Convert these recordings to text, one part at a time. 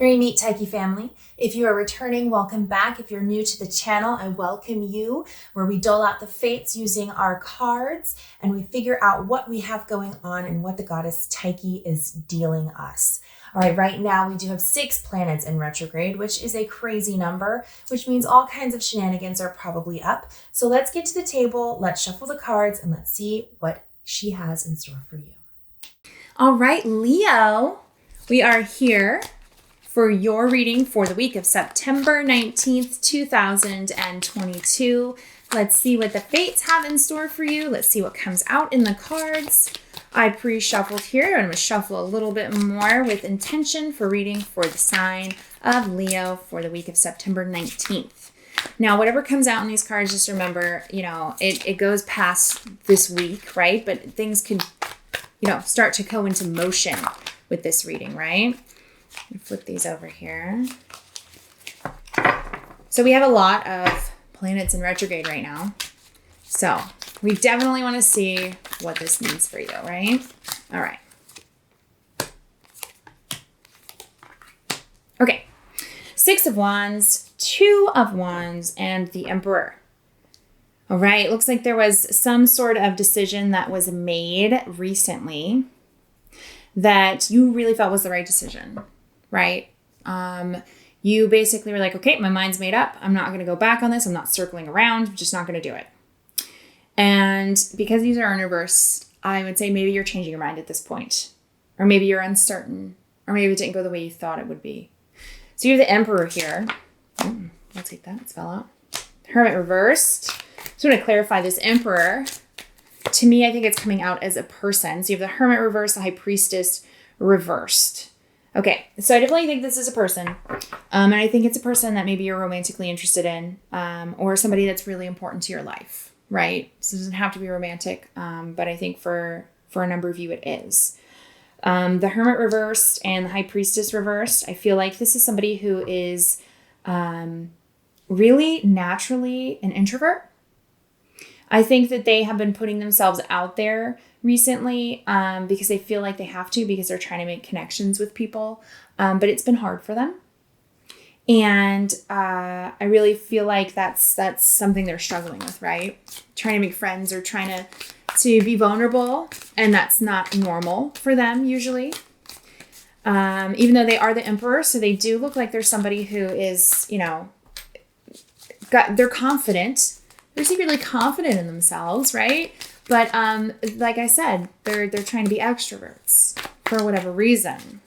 Very neat, Tyche family. If you are returning, welcome back. If you're new to the channel, I welcome you, where we dole out the fates using our cards and we figure out what we have going on and what the goddess Tyche is dealing us. All right, right now we do have 6 planets in retrograde, which is a crazy number, which means all kinds of shenanigans are probably up. So let's get to the table, let's shuffle the cards, and let's see what she has in store for you. All right, Leo, we are here for your reading for the week of September 19th, 2022. Let's see what the fates have in store for you. Let's see what comes out in the cards. I pre-shuffled here. I'm going to shuffle a little bit more with intention for reading for the sign of Leo for the week of September 19th. Now, whatever comes out in these cards, just remember, it goes past this week, right? But things could, start to go into motion with this reading, right? Flip these over here. So we have a lot of planets in retrograde right now. So we definitely want to see what this means for you, right? All right. Okay. 6 of Wands, 2 of Wands, and the Emperor. All right. Looks like there was some sort of decision that was made recently that you really felt was the right decision, right? You basically were like, okay, my mind's made up. I'm not going to go back on this. I'm not circling around. I'm just not going to do it. And because these are in reverse, I would say maybe you're changing your mind at this point. Or maybe you're uncertain. Or maybe it didn't go the way you thought it would be. So you're the Emperor here. I'll take that. It fell out. Hermit reversed. So I'm going to clarify this Emperor. To me, I think it's coming out as a person. So you have the Hermit reversed, the High Priestess reversed. Okay, so I definitely think this is a person. And I think it's a person that maybe you're romantically interested in, or somebody that's really important to your life, right? So it doesn't have to be romantic, but I think for a number of you it is. The Hermit reversed and the High Priestess reversed. I feel like this is somebody who is really naturally an introvert. I think that they have been putting themselves out there recently because they feel like they have to, because they're trying to make connections with people. But it's been hard for them. And I really feel like that's something they're struggling with, right? Trying to make friends or trying to be vulnerable. And that's not normal for them usually. Even though they are the Emperor, so they do look like there's somebody who is, they're confident. They're secretly confident in themselves, right? But like I said, they're trying to be extroverts for whatever reason.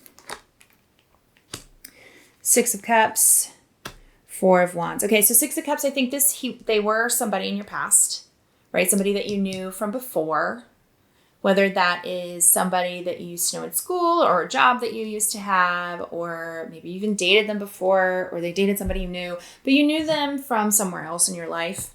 6 of Cups, 4 of Wands. Okay, so 6 of Cups, I think they were somebody in your past, right? Somebody that you knew from before, whether that is somebody that you used to know at school or a job that you used to have, or maybe you even dated them before, or they dated somebody you knew, but you knew them from somewhere else in your life.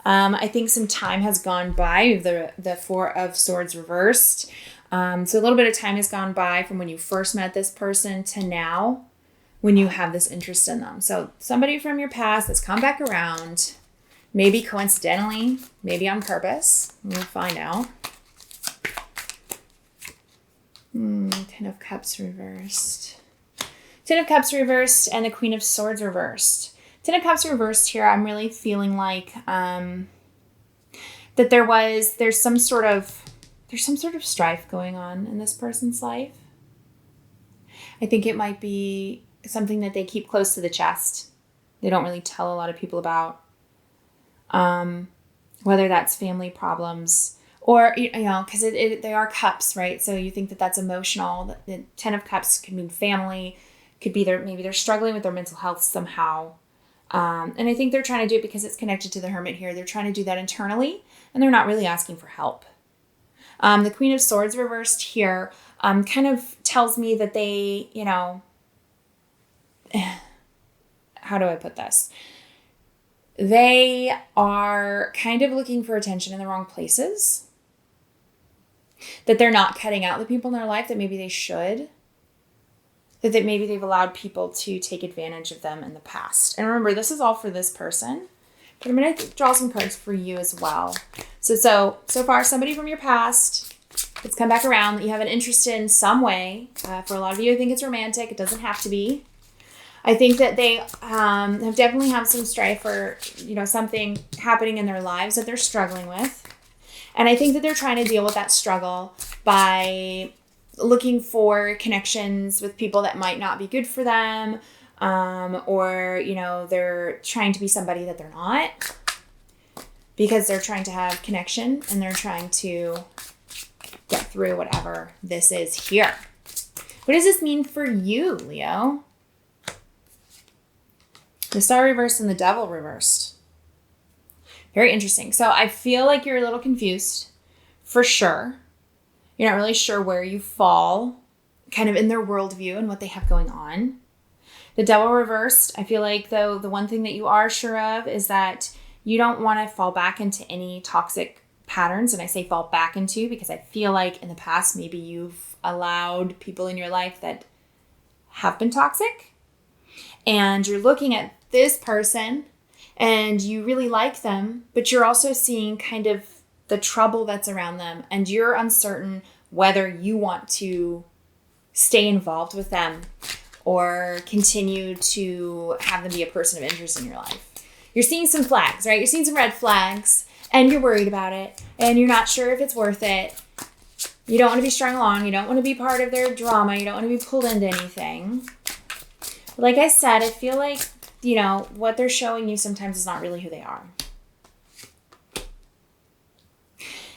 I think some time has gone by, the 4 of Swords reversed. So a little bit of time has gone by from when you first met this person to now when you have this interest in them. So somebody from your past that's come back around, maybe coincidentally, maybe on purpose. We'll find out. 10 of Cups reversed. 10 of Cups reversed and the Queen of Swords reversed. 10 of Cups reversed here, I'm really feeling like that there's some sort of strife going on in this person's life. I think it might be something that they keep close to the chest. They don't really tell a lot of people about, whether that's family problems or, because they are cups, right? So you think that that's emotional. The 10 of Cups could mean family, could be maybe they're struggling with their mental health somehow. And I think they're trying to do it because it's connected to the Hermit here. They're trying to do that internally, and they're not really asking for help. The Queen of Swords reversed here kind of tells me that they, how do I put this? They are kind of looking for attention in the wrong places. That they're not cutting out the people in their life that maybe they should. That maybe they've allowed people to take advantage of them in the past. And remember, this is all for this person. But I'm going to draw some cards for you as well. So far, somebody from your past that's come back around that you have an interest in some way. For a lot of you, I think it's romantic. It doesn't have to be. I think that they have definitely have some strife or, something happening in their lives that they're struggling with. And I think that they're trying to deal with that struggle by looking for connections with people that might not be good for them. Or, they're trying to be somebody that they're not because they're trying to have connection and they're trying to get through whatever this is here. What does this mean for you, Leo? The Star reversed and the Devil reversed. Very interesting. So I feel like you're a little confused, for sure. You're not really sure where you fall, kind of in their worldview and what they have going on. The Devil reversed, I feel like, though, the one thing that you are sure of is that you don't want to fall back into any toxic patterns. And I say fall back into because I feel like in the past, maybe you've allowed people in your life that have been toxic. And you're looking at this person and you really like them, but you're also seeing kind of the trouble that's around them. And you're uncertain whether you want to stay involved with them or continue to have them be a person of interest in your life. You're seeing some flags, right? You're seeing some red flags and you're worried about it and you're not sure if it's worth it. You don't want to be strung along. You don't want to be part of their drama. You don't want to be pulled into anything. Like I said, I feel like, what they're showing you sometimes is not really who they are.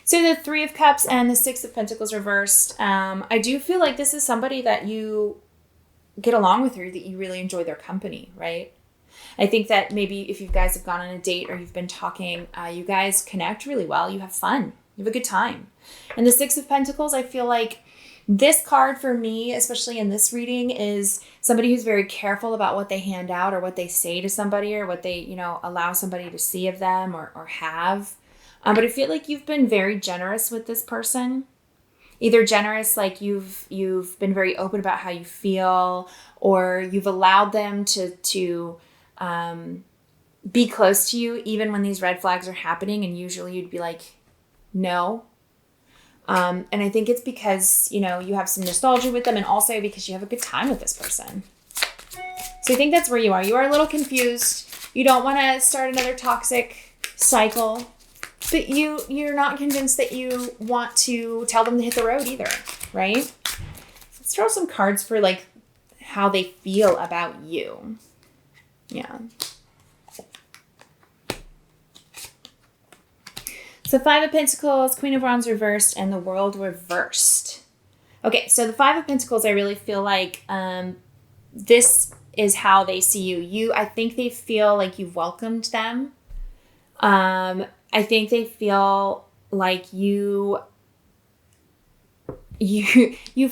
So the Three of Cups and the Six of Pentacles reversed. I do feel like this is somebody that you get along with or that you really enjoy their company, right? I think that maybe if you guys have gone on a date or you've been talking, you guys connect really well. You have fun. You have a good time. And the Six of Pentacles, I feel like this card for me, especially in this reading, is somebody who's very careful about what they hand out or what they say to somebody or what they, allow somebody to see of them or have. But I feel like you've been very generous with this person. Either generous, like you've been very open about how you feel, or you've allowed them to be close to you even when these red flags are happening. And usually you'd be like, no. And I think it's because, you have some nostalgia with them and also because you have a good time with this person. So I think that's where you are. You are a little confused. You don't want to start another toxic cycle, but you're not convinced that you want to tell them to hit the road either, right? Let's draw some cards for like how they feel about you. Yeah. So Five of Pentacles, Queen of Wands reversed, and the World reversed. Okay, so the Five of Pentacles, I really feel like this is how they see you. I think they feel like you've welcomed them. I think they feel like you've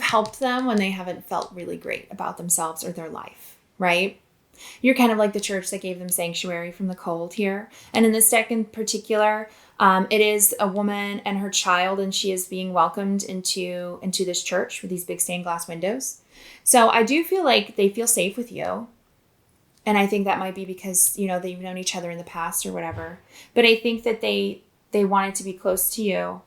helped them when they haven't felt really great about themselves or their life, right? You're kind of like the church that gave them sanctuary from the cold here. And in this deck in particular, it is a woman and her child, and she is being welcomed into this church with these big stained glass windows. So I do feel like they feel safe with you. And I think that might be because, they've known each other in the past or whatever. But I think that they wanted to be close to you.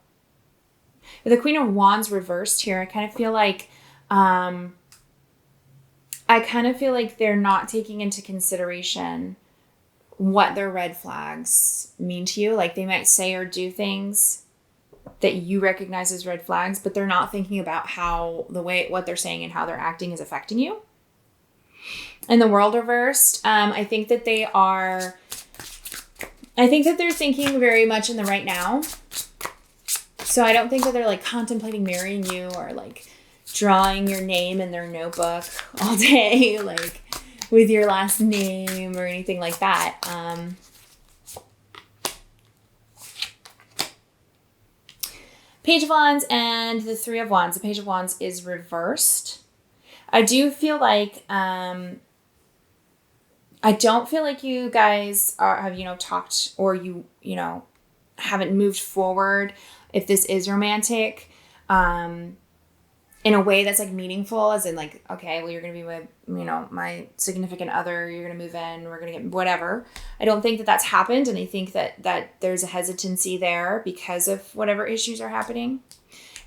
With the Queen of Wands reversed here, I kind of feel like they're not taking into consideration what their red flags mean to you. Like they might say or do things that you recognize as red flags, but they're not thinking about how what they're saying and how they're acting is affecting you. And the World reversed, I think that they're thinking very much in the right now. So I don't think that they're like contemplating marrying you or like drawing your name in their notebook all day, like with your last name or anything like that. Page of Wands and the Three of Wands. The Page of Wands is reversed. I do feel like, I don't feel like you guys have, talked or you haven't moved forward if this is romantic, in a way that's like meaningful, as in like, okay, well, you're going to be my significant other, you're going to move in, we're going to get whatever. I don't think that that's happened. And I think that there's a hesitancy there because of whatever issues are happening.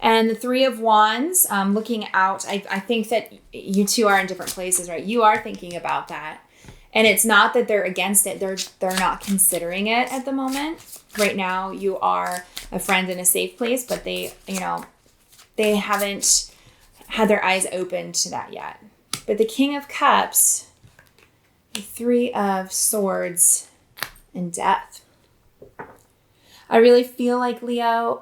And the Three of Wands, looking out, I think that you two are in different places, right? You are thinking about that. And it's not that they're against it. They're not considering it at the moment. Right now, you are a friend in a safe place, but they haven't had their eyes open to that yet. But the King of Cups, the Three of Swords, and Death. I really feel like Leo,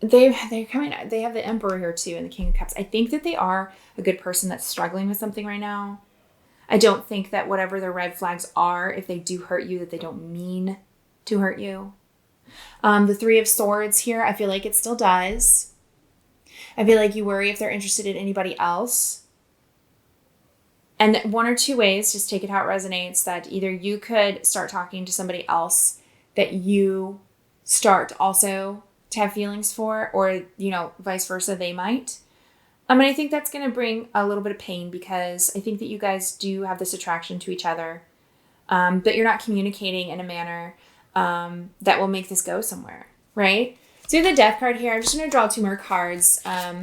they have the Emperor here too, and the King of Cups. I think that they are a good person that's struggling with something right now. I don't think that whatever their red flags are, if they do hurt you, that they don't mean to hurt you. The Three of Swords here, I feel like it still does. I feel like you worry if they're interested in anybody else. And one or two ways, just take it how it resonates, that either you could start talking to somebody else that you start also to have feelings for, or, vice versa, they might. And I think that's going to bring a little bit of pain, because I think that you guys do have this attraction to each other, but you're not communicating in a manner that will make this go somewhere, right? So the Death card here, I'm just going to draw two more cards. So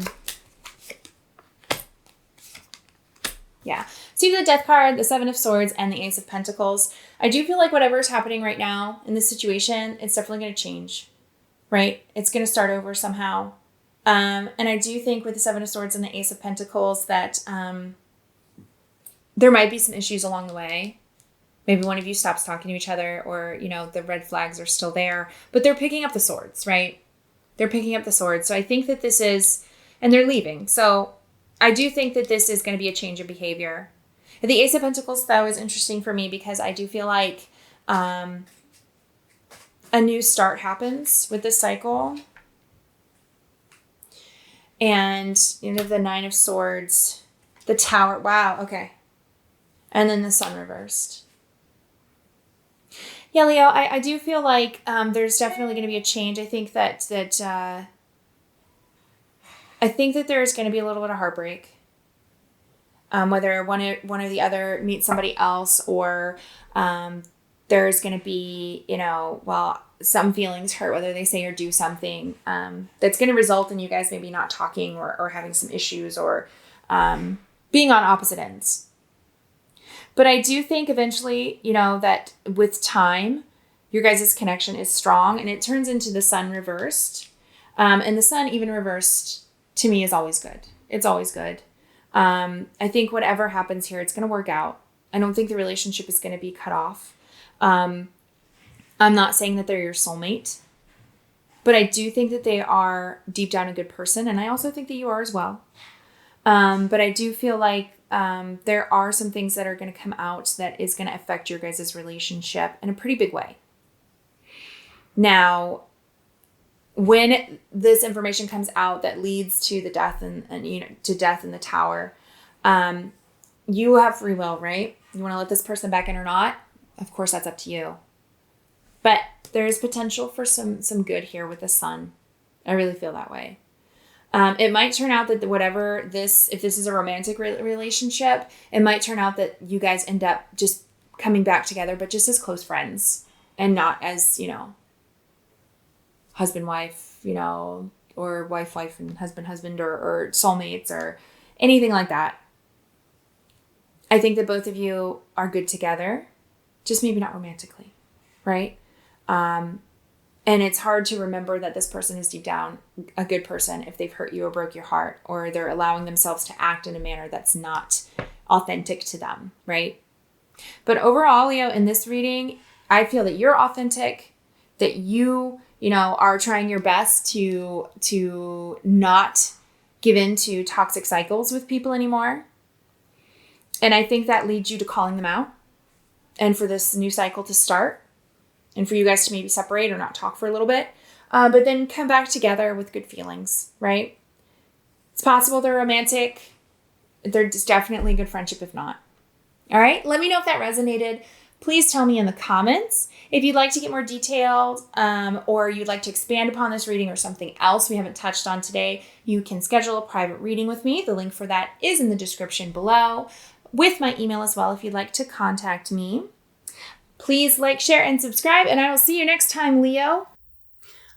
you have the Death card, the Seven of Swords, and the Ace of Pentacles. I do feel like whatever is happening right now in this situation, it's definitely going to change, right? It's going to start over somehow. And I do think with the Seven of Swords and the Ace of Pentacles that there might be some issues along the way. Maybe one of you stops talking to each other, or, the red flags are still there, but they're picking up the swords, right? They're picking up the swords. So I think that this is, and they're leaving. So I do think that this is going to be a change of behavior. The Ace of Pentacles, though, is interesting for me, because I do feel like a new start happens with this cycle. And, the Nine of Swords, the Tower. Wow, okay. And then the Sun reversed. Yeah, Leo, I do feel like there's definitely going to be a change. I think that there's going to be a little bit of heartbreak. Whether one or the other meets somebody else, or there's going to be, some feelings hurt, whether they say or do something that's going to result in you guys maybe not talking, or having some issues, or being on opposite ends. But I do think eventually, that with time, your guys' connection is strong, and it turns into the Sun reversed. And the Sun even reversed, to me, is always good. It's always good. I think whatever happens here, it's going to work out. I don't think the relationship is going to be cut off. I'm not saying that they're your soulmate, but I do think that they are deep down a good person. And I also think that you are as well. But I do feel like there are some things that are going to come out that is going to affect your guys' relationship in a pretty big way. Now, when this information comes out that leads to the death and to death in the Tower, you have free will, right? You want to let this person back in or not? Of course, that's up to you. But there is potential for some good here with the Sun. I really feel that way. It might turn out that if this is a romantic relationship, it might turn out that you guys end up just coming back together, but just as close friends, and not as, husband, wife, or wife, and husband, or soulmates, or anything like that. I think that both of you are good together, just maybe not romantically, right? And it's hard to remember that this person is deep down a good person if they've hurt you or broke your heart, or they're allowing themselves to act in a manner that's not authentic to them, right? But overall, Leo, in this reading, I feel that you're authentic, that you are trying your best to not give in to toxic cycles with people anymore. And I think that leads you to calling them out, and for this new cycle to start, and for you guys to maybe separate or not talk for a little bit, but then come back together with good feelings, right? It's possible they're romantic. There's definitely good friendship if not. All right, let me know if that resonated. Please tell me in the comments. If you'd like to get more detailed, or you'd like to expand upon this reading or something else we haven't touched on today, you can schedule a private reading with me. The link for that is in the description below, with my email as well if you'd like to contact me. Please like, share, and subscribe, and I will see you next time, Leo.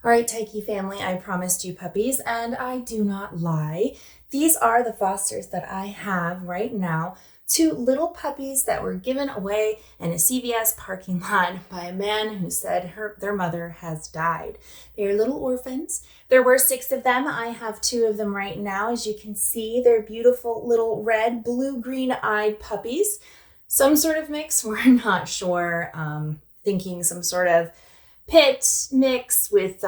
All right, Tyche family, I promised you puppies, and I do not lie. These are the fosters that I have right now. 2 little puppies that were given away in a CVS parking lot by a man who said their mother has died. They are little orphans. There were 6 of them. I have 2 of them right now. As you can see, they're beautiful little red, blue, green-eyed puppies. Some sort of mix, we're not sure. Thinking some sort of pit mix with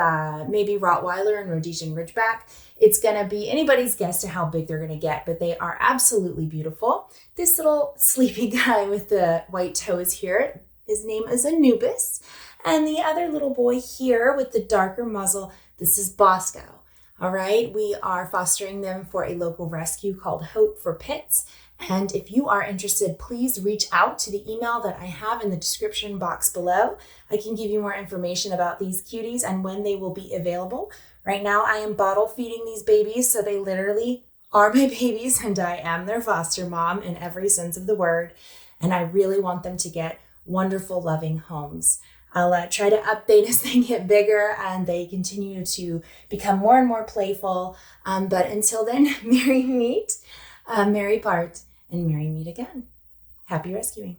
maybe Rottweiler and Rhodesian Ridgeback. It's going to be anybody's guess to how big they're going to get, but they are absolutely beautiful. This little sleepy guy with the white toes here, his name is Anubis. And the other little boy here with the darker muzzle, this is Bosco. All right, we are fostering them for a local rescue called Hope for Pits. And if you are interested, please reach out to the email that I have in the description box below. I can give you more information about these cuties and when they will be available. Right now, I am bottle feeding these babies, so they literally are my babies, and I am their foster mom in every sense of the word. And I really want them to get wonderful, loving homes. I'll try to update as they get bigger and they continue to become more and more playful. But until then, merry meet, merry part, and merry meet again. Happy rescuing.